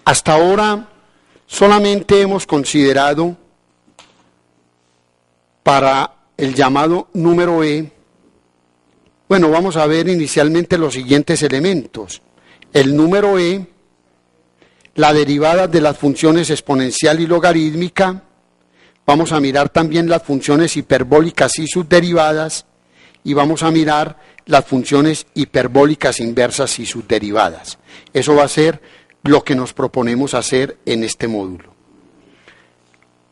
Hasta ahora solamente hemos considerado para el llamado número e, bueno, vamos a ver inicialmente los siguientes elementos. El número e, la derivada de las funciones exponencial y logarítmica, vamos a mirar también las funciones hiperbólicas y sus derivadas, y vamos a mirar las funciones hiperbólicas inversas y sus derivadas. Eso va a ser lo que nos proponemos hacer en este módulo.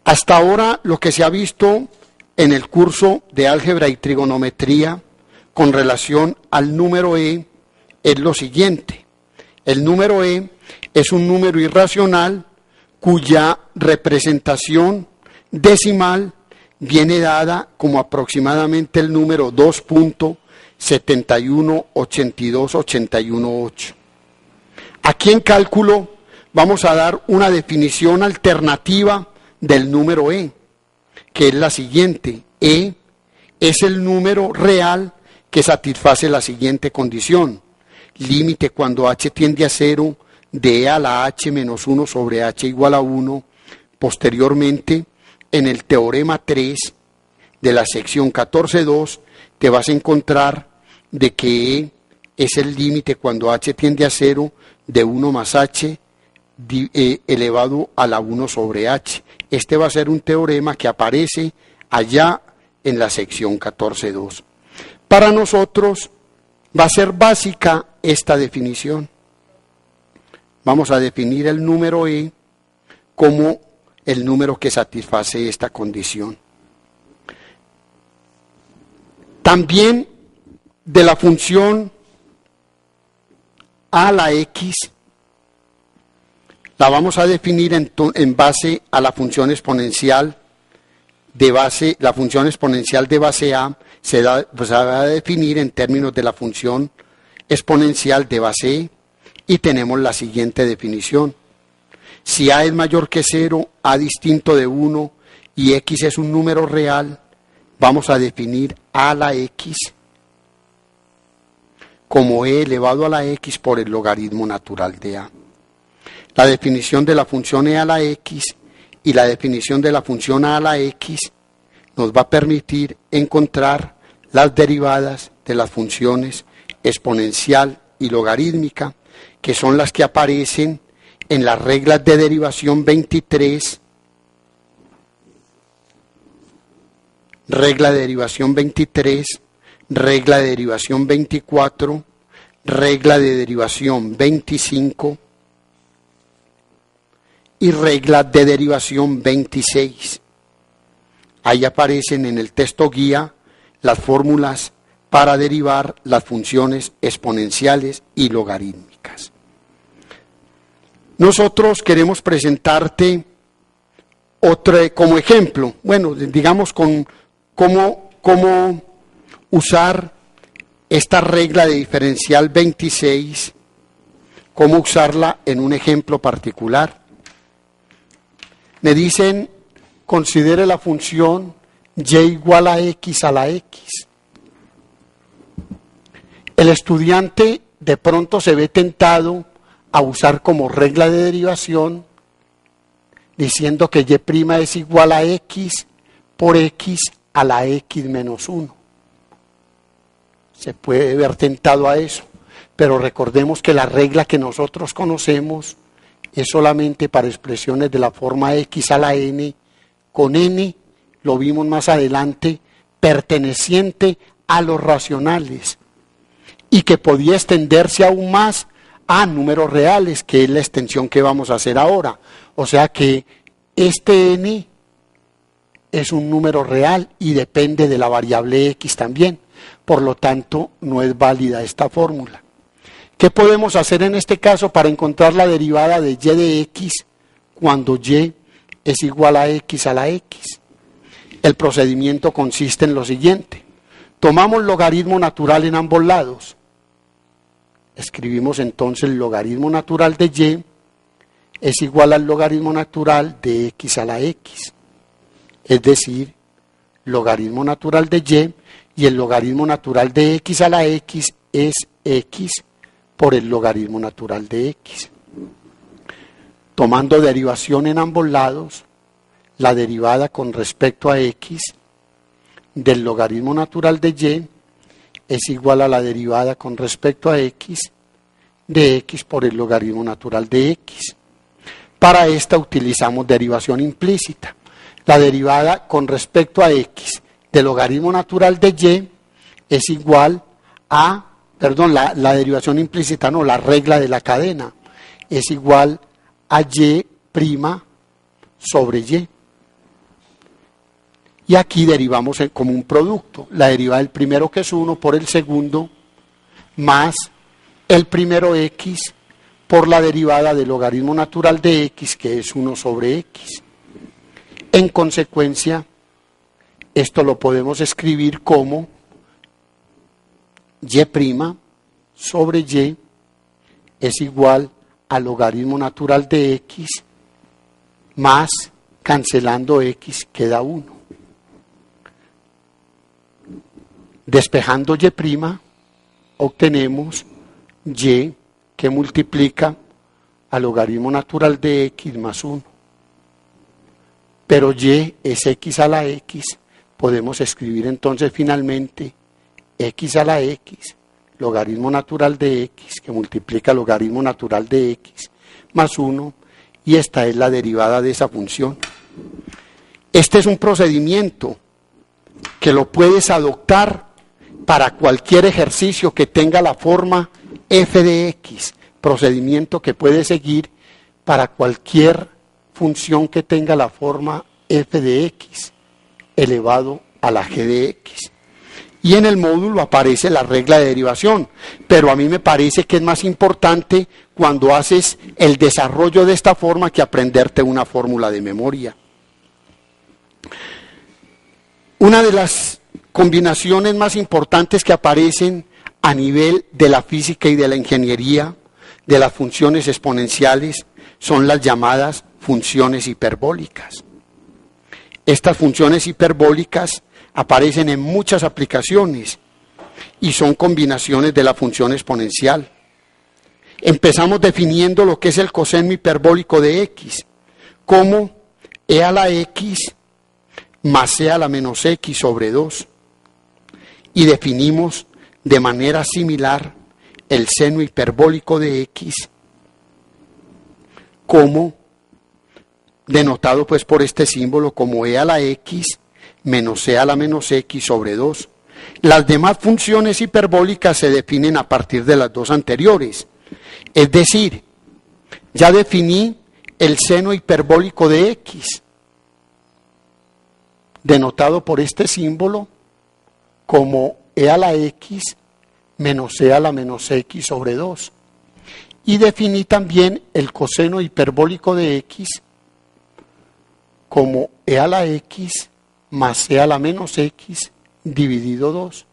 Hasta ahora lo que se ha visto en el curso de álgebra y trigonometría con relación al número e es lo siguiente. El número e es un número irracional cuya representación decimal viene dada como aproximadamente el número 2.7182818. Aquí en cálculo vamos a dar una definición alternativa del número e, que es la siguiente. E es el número real que satisface la siguiente condición. Límite cuando h tiende a 0 de e a la h menos 1 sobre h igual a 1. Posteriormente, en el teorema 3 de la sección 14.2, te vas a encontrar de que e es el límite cuando h tiende a 0 de 1 más h elevado a la 1 sobre h. Este va a ser un teorema que aparece allá en la sección 14.2. Para nosotros va a ser básica esta definición. Vamos a definir el número e como el número que satisface esta condición. También de la función a la x la vamos a definir en base a la función exponencial de base. La función exponencial de base a se va a definir en términos de la función exponencial de base e, y tenemos la siguiente definición. Si a es mayor que 0, a distinto de 1 y x es un número real, vamos a definir a la x como e elevado a la x por el logaritmo natural de a. La definición de la función e a la x y la definición de la función a la x nos va a permitir encontrar las derivadas de las funciones exponencial y logarítmica, que son las que aparecen en las reglas de derivación 23, regla de derivación 23, regla de derivación 24, regla de derivación 25 y regla de derivación 26. Ahí aparecen en el texto guía las fórmulas para derivar las funciones exponenciales y logarítmicas. Nosotros queremos presentarte otro como ejemplo, bueno, digamos con cómo usar esta regla de diferencial 26, cómo usarla en un ejemplo particular. Me dicen, considere la función y igual a x a la x. El estudiante de pronto se ve tentado a usar como regla de derivación, diciendo que y' es igual a x por x a la x menos 1. Se puede ver tentado a eso, pero recordemos que la regla que nosotros conocemos es solamente para expresiones de la forma x a la n, con n, lo vimos más adelante, perteneciente a los racionales, y que podía extenderse aún más a números reales, que es la extensión que vamos a hacer ahora. O sea que este n es un número real y depende de la variable x también. Por lo tanto, no es válida esta fórmula. ¿Qué podemos hacer en este caso para encontrar la derivada de y de x cuando y es igual a x a la x? El procedimiento consiste en lo siguiente. Tomamos logaritmo natural en ambos lados. Escribimos entonces el logaritmo natural de y es igual al logaritmo natural de x a la x. Es decir, logaritmo natural de y el logaritmo natural de x a la x es x por el logaritmo natural de x. tomando derivación en ambos lados, la derivada con respecto a x del logaritmo natural de y es igual a la derivada con respecto a x de x por el logaritmo natural de x. Para esta utilizamos derivación implícita. La derivada con respecto a x del logaritmo natural de y es igual a, la derivación implícita no, la regla de la cadena, es igual a y' sobre y. Y aquí derivamos como un producto, la derivada del primero que es 1 por el segundo, más el primero x por la derivada del logaritmo natural de x, que es 1 sobre x. En consecuencia, esto lo podemos escribir como y' sobre y es igual al logaritmo natural de x más, cancelando x, queda 1. Despejando y', obtenemos y que multiplica al logaritmo natural de x más 1. Pero y es x a la x, podemos escribir entonces finalmente x a la x, logaritmo natural de x, que multiplica el logaritmo natural de x más 1, y esta es la derivada de esa función. Este es un procedimiento que lo puedes adoptar para cualquier ejercicio que tenga la forma f de x, procedimiento que puedes seguir para cualquier función que tenga la forma f de x elevado a la g de x. Y en el módulo aparece la regla de derivación, pero a mí me parece que es más importante cuando haces el desarrollo de esta forma que aprenderte una fórmula de memoria. Una de las combinaciones más importantes que aparecen a nivel de la física y de la ingeniería de las funciones exponenciales son las llamadas funciones hiperbólicas. Estas funciones hiperbólicas aparecen en muchas aplicaciones y son combinaciones de la función exponencial. Empezamos definiendo lo que es el coseno hiperbólico de x, como e a la x más e a la menos x sobre 2. Y definimos de manera similar el seno hiperbólico de x, como denotado pues por este símbolo como e a la x menos e a la menos x sobre 2. Las demás funciones hiperbólicas se definen a partir de las dos anteriores. Es decir, ya definí el seno hiperbólico de x, denotado por este símbolo como e a la x menos e a la menos x sobre 2. Y definí también el coseno hiperbólico de x como e a la x más e a la menos x dividido 2.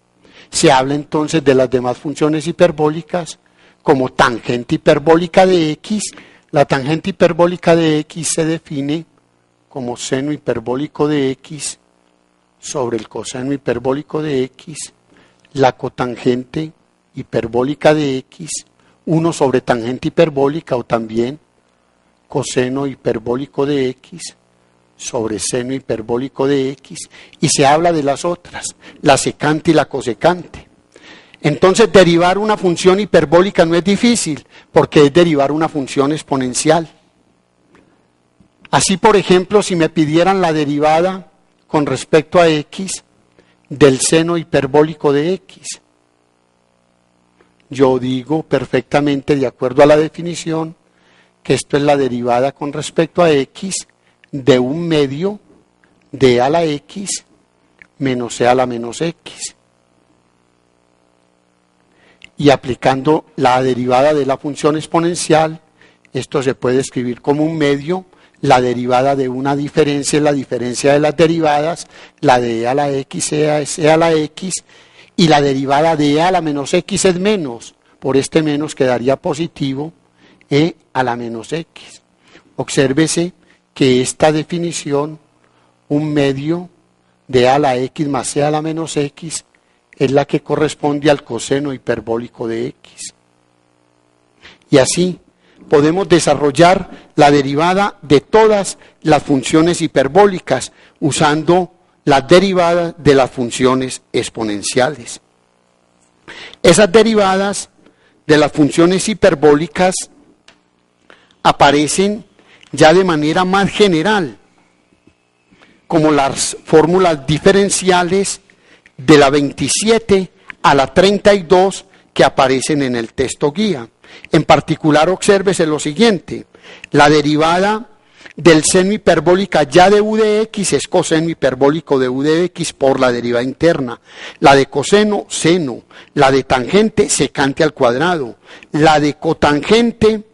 Se habla entonces de las demás funciones hiperbólicas como tangente hiperbólica de x. La tangente hiperbólica de x se define como seno hiperbólico de x sobre el coseno hiperbólico de x, la cotangente hiperbólica de x, 1 sobre tangente hiperbólica, o también coseno hiperbólico de x sobre seno hiperbólico de x, y se habla de las otras, la secante y la cosecante. Entonces derivar una función hiperbólica no es difícil, porque es derivar una función exponencial. Así, por ejemplo, si me pidieran la derivada con respecto a x del seno hiperbólico de x, yo digo perfectamente, de acuerdo a la definición, que esto es la derivada con respecto a x de un medio de e a la x menos e a la menos x. Y aplicando la derivada de la función exponencial, esto se puede escribir como un medio. La derivada de una diferencia es la diferencia de las derivadas, la de e a la x es e a la x, y la derivada de e a la menos x es menos. Por este menos quedaría positivo e a la menos x. Obsérvese que esta definición, un medio de e a la x más e a la menos x, es la que corresponde al coseno hiperbólico de x. Y así podemos desarrollar la derivada de todas las funciones hiperbólicas usando las derivadas de las funciones exponenciales. Esas derivadas de las funciones hiperbólicas aparecen ya de manera más general, como las fórmulas diferenciales de la 27 a la 32 que aparecen en el texto guía. En particular, obsérvese lo siguiente: la derivada del seno hiperbólica ya de u de x es coseno hiperbólico de u de x por la derivada interna. La de coseno, seno. La de tangente, secante al cuadrado. La de cotangente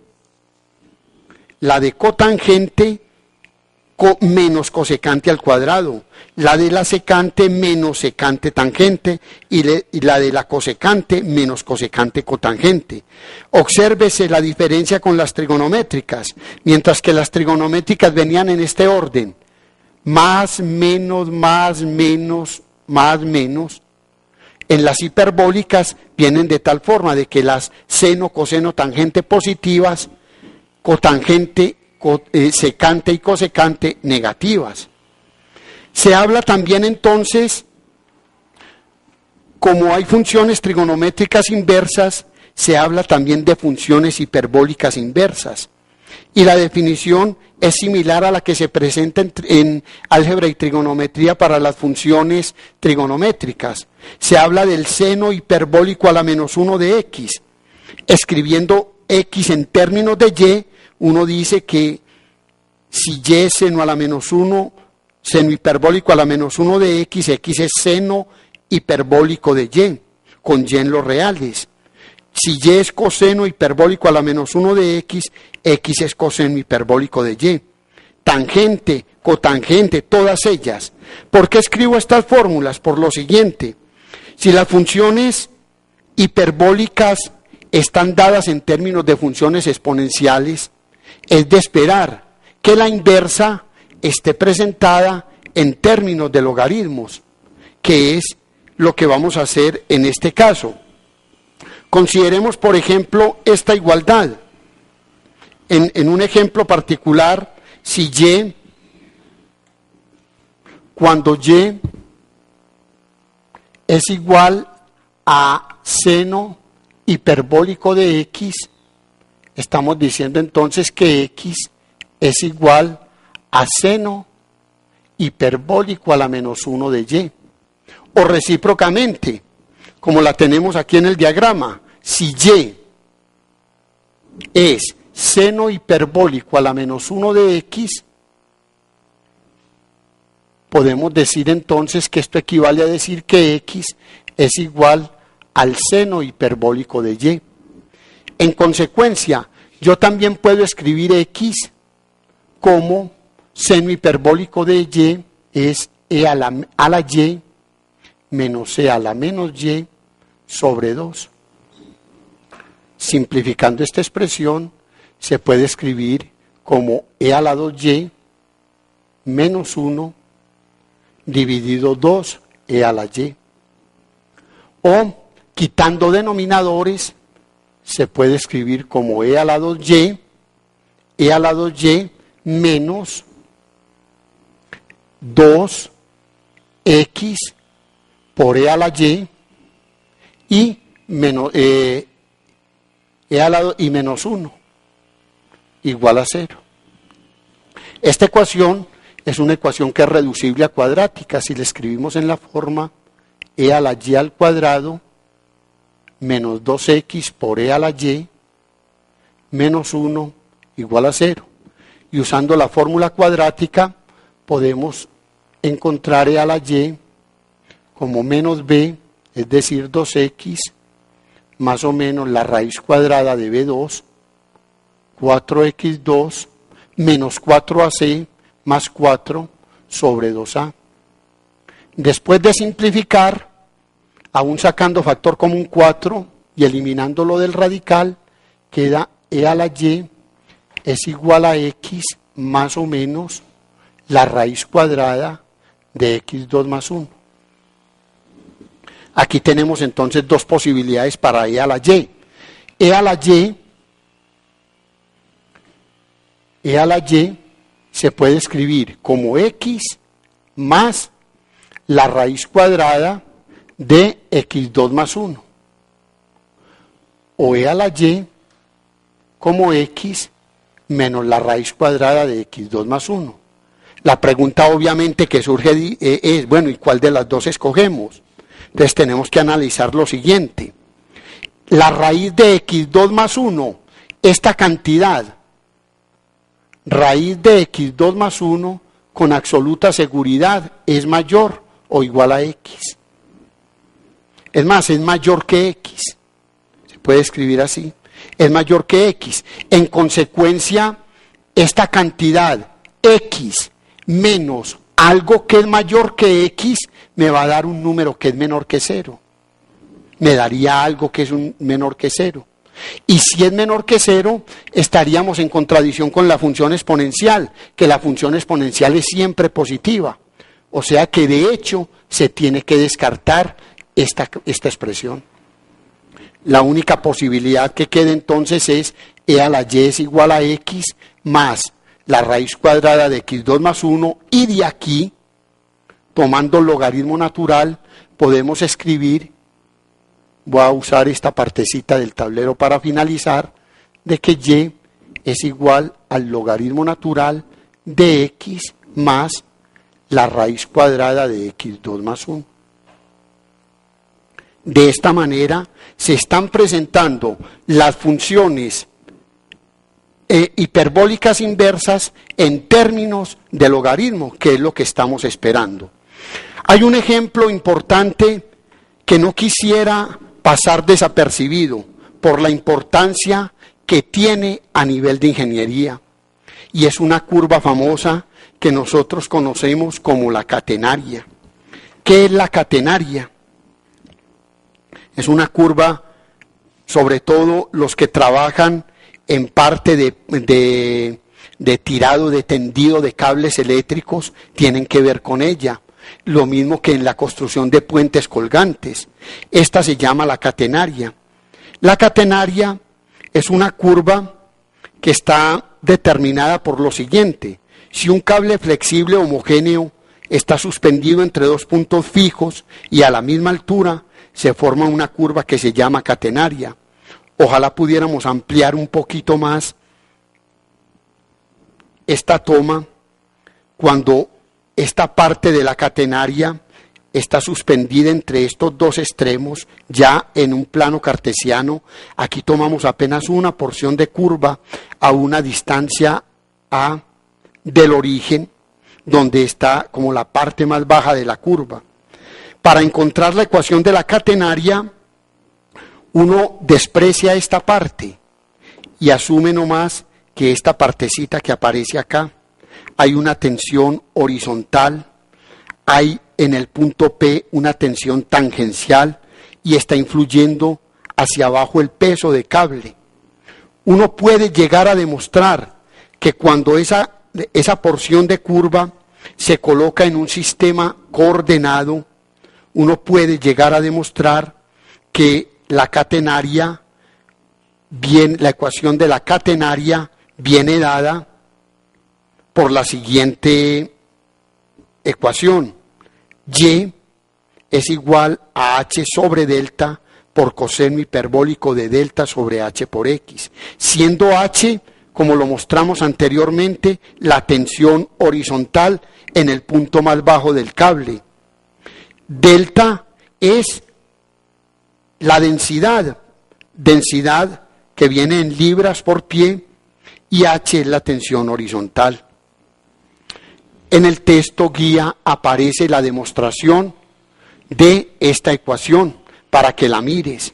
menos cosecante al cuadrado. La de la secante menos secante tangente y la de la cosecante menos cosecante cotangente. Obsérvese la diferencia con las trigonométricas. Mientras que las trigonométricas venían en este orden: más, menos, más, menos, más, menos. En las hiperbólicas vienen de tal forma de que las seno, coseno, tangente positivas, cotangente, secante y cosecante negativas. Se habla también entonces, como hay funciones trigonométricas inversas, se habla también de funciones hiperbólicas inversas. Y la definición es similar a la que se presenta en álgebra y trigonometría para las funciones trigonométricas. Se habla del seno hiperbólico a la menos 1 de x. Escribiendo x en términos de y, uno dice que si y es seno a la menos 1, seno hiperbólico a la menos 1 de x, x es seno hiperbólico de y, con y en los reales. Si y es coseno hiperbólico a la menos 1 de x, x es coseno hiperbólico de y. Tangente, cotangente, todas ellas. ¿Por qué escribo estas fórmulas? Por lo siguiente: si las funciones hiperbólicas están dadas en términos de funciones exponenciales, es de esperar que la inversa esté presentada en términos de logaritmos, que es lo que vamos a hacer en este caso. Consideremos, por ejemplo, esta igualdad. En un ejemplo particular, si y, cuando y es igual a seno hiperbólico de x, estamos diciendo entonces que x es igual a seno hiperbólico a la menos 1 de y. O recíprocamente, como la tenemos aquí en el diagrama, si y es seno hiperbólico a la menos 1 de x, podemos decir entonces que esto equivale a decir que x es igual al seno hiperbólico de y. En consecuencia, yo también puedo escribir x como seno hiperbólico de y es e a la y menos e a la menos y sobre 2. Simplificando esta expresión, se puede escribir como e a la 2y menos 1 dividido 2 e a la y. O, quitando denominadores, se puede escribir como e a la 2y menos 2x por e a la y menos, y menos 1 igual a 0. Esta ecuación es una ecuación que es reducible a cuadrática si la escribimos en la forma e a la y al cuadrado menos 2x por e a la y menos 1 igual a 0. Y usando la fórmula cuadrática podemos encontrar e a la y como menos b, es decir 2x, más o menos la raíz cuadrada de b2, 4x2, menos 4ac, más 4 sobre 2a. Después de simplificar, aún sacando factor común 4 y eliminándolo del radical, queda e a la y es igual a x más o menos la raíz cuadrada de x2 más 1. Aquí tenemos entonces dos posibilidades para e a la y. E a la y e a la y se puede escribir como x más la raíz cuadrada de x2 más 1. O e a la y como x menos la raíz cuadrada de x2 más 1. La pregunta obviamente que surge es, bueno, ¿y cuál de las dos escogemos? Entonces tenemos que analizar lo siguiente. La raíz de x2 más 1, esta cantidad, raíz de x2 más 1, con absoluta seguridad es mayor o igual a x. Es más, es mayor que x. Se puede escribir así. Es mayor que x. En consecuencia, esta cantidad x menos algo que es mayor que x me va a dar un número que es menor que 0. Me daría algo que es menor que 0. Y si es menor que 0, estaríamos en contradicción con la función exponencial, que la función exponencial es siempre positiva. O sea que de hecho se tiene que descartar esta expresión. La única posibilidad que queda entonces es e a la y es igual a x más la raíz cuadrada de x2 más 1, y de aquí, tomando el logaritmo natural, podemos escribir, voy a usar esta partecita del tablero para finalizar, de que y es igual al logaritmo natural de x más la raíz cuadrada de x2 más 1. De esta manera se están presentando las funciones hiperbólicas inversas en términos de logaritmo, que es lo que estamos esperando. Hay un ejemplo importante que no quisiera pasar desapercibido por la importancia que tiene a nivel de ingeniería, y es una curva famosa que nosotros conocemos como la catenaria. ¿Qué es la catenaria? Es una curva, sobre todo los que trabajan en parte de tirado, de tendido de cables eléctricos, tienen que ver con ella. Lo mismo que en la construcción de puentes colgantes. Esta se llama la catenaria. La catenaria es una curva que está determinada por lo siguiente. Si un cable flexible homogéneo está suspendido entre dos puntos fijos y a la misma altura, se forma una curva que se llama catenaria. Ojalá pudiéramos ampliar un poquito más esta toma cuando esta parte de la catenaria está suspendida entre estos dos extremos, ya en un plano cartesiano. Aquí tomamos apenas una porción de curva a una distancia a del origen, donde está como la parte más baja de la curva. Para encontrar la ecuación de la catenaria, uno desprecia esta parte y asume nomás que esta partecita que aparece acá, hay una tensión horizontal, hay en el punto P una tensión tangencial y está influyendo hacia abajo el peso de cable. Uno puede llegar a demostrar que cuando esa porción de curva se coloca en un sistema coordenado, uno puede llegar a demostrar que la catenaria, la ecuación de la catenaria viene dada por la siguiente ecuación. Y es igual a h sobre delta por coseno hiperbólico de delta sobre h por x, siendo h, como lo mostramos anteriormente, la tensión horizontal en el punto más bajo del cable. Delta es la densidad que viene en libras por pie, y h es la tensión horizontal. En el texto guía aparece la demostración de esta ecuación para que la mires.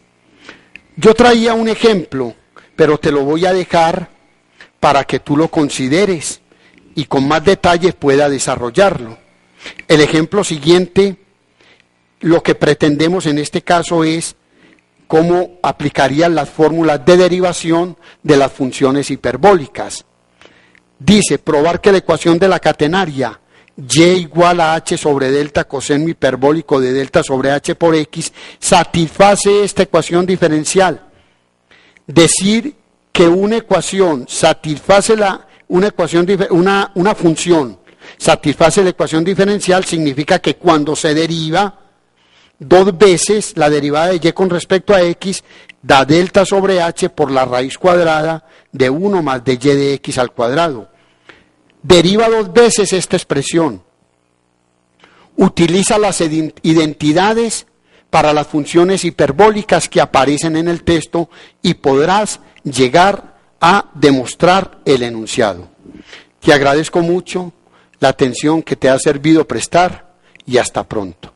Yo traía un ejemplo, pero te lo voy a dejar para que tú lo consideres y con más detalle pueda desarrollarlo. El ejemplo siguiente, lo que pretendemos en este caso es cómo aplicarían las fórmulas de derivación de las funciones hiperbólicas. Dice, probar que la ecuación de la catenaria y igual a h sobre delta coseno hiperbólico de delta sobre h por x satisface esta ecuación diferencial. Decir que una ecuación satisface la una función satisface la ecuación diferencial, significa que cuando se deriva dos veces la derivada de y con respecto a x da delta sobre h por la raíz cuadrada de 1 más de y de x al cuadrado. Deriva dos veces esta expresión. Utiliza las identidades para las funciones hiperbólicas que aparecen en el texto y podrás llegar a demostrar el enunciado. Te agradezco mucho la atención que te ha servido prestar y hasta pronto.